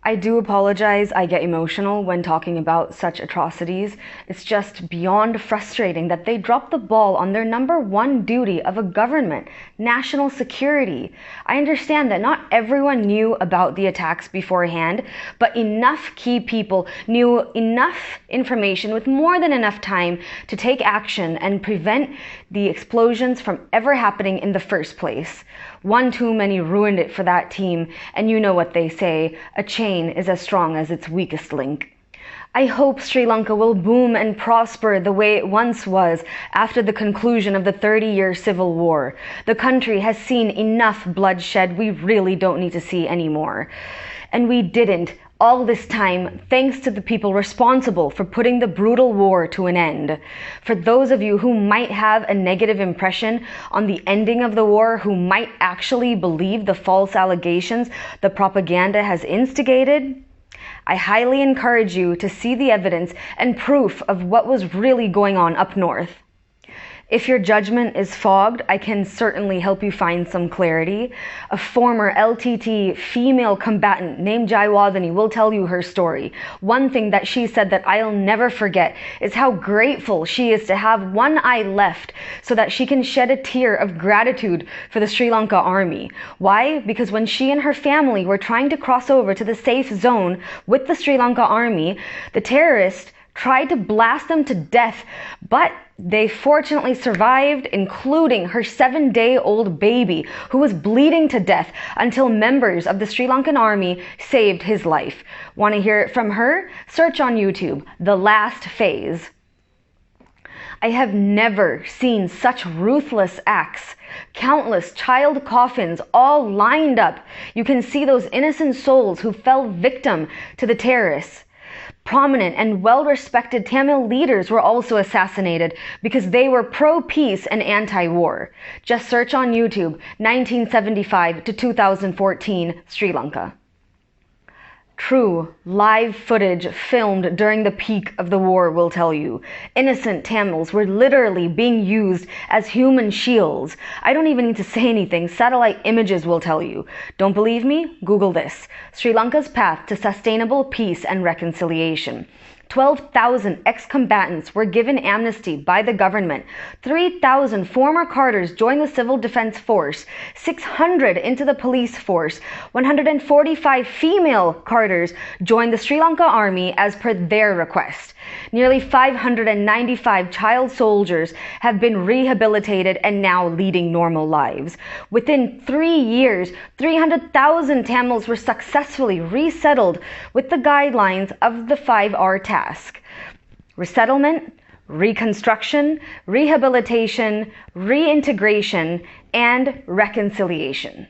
I do apologize. I get emotional when talking about such atrocities. It's just beyond frustrating that they dropped the ball on their number one duty of a government, national security. I understand that not everyone knew about the attacks beforehand, but enough key people knew enough information with more than enough time to take action and prevent the explosions from ever happening in the first place. One too many ruined it for that team, and you know what they say, a chain is as strong as its weakest link. I hope Sri Lanka will boom and prosper the way it once was after the conclusion of the 30-year civil war. The country has seen enough bloodshed we really don't need to see anymore. And we didn't. All this time, thanks to the people responsible for putting the brutal war to an end. For those of you who might have a negative impression on the ending of the war, who might actually believe the false allegations the propaganda has instigated, I highly encourage you to see the evidence and proof of what was really going on up north. If your judgment is fogged, I can certainly help you find some clarity. A former LTT female combatant named Jaiwadani will tell you her story. One thing that she said that I'll never forget is how grateful she is to have one eye left so that she can shed a tear of gratitude for the Sri Lanka army. Why? Because when she and her family were trying to cross over to the safe zone with the Sri Lanka army, the terrorists tried to blast them to death, but they fortunately survived, including her 7-day-old baby, who was bleeding to death until members of the Sri Lankan army saved his life. Want to hear it from her? Search on YouTube, The Last Phase. I have never seen such ruthless acts. Countless child coffins all lined up. You can see those innocent souls who fell victim to the terrorists. Prominent and well-respected Tamil leaders were also assassinated because they were pro-peace and anti-war. Just search on YouTube, 1975 to 2014, Sri Lanka. True, live footage filmed during the peak of the war will tell you. Innocent Tamils were literally being used as human shields. I don't even need to say anything. Satellite images will tell you. Don't believe me? Google this. Sri Lanka's path to sustainable peace and reconciliation. 12,000 ex-combatants were given amnesty by the government. 3,000 former Carters joined the Civil Defense Force. 600 into the police force. 145 female Carters joined the Sri Lanka Army as per their request. Nearly 595 child soldiers have been rehabilitated and now leading normal lives. Within 3 years, 300,000 Tamils were successfully resettled with the guidelines of the 5R task. Resettlement, reconstruction, rehabilitation, reintegration, and reconciliation.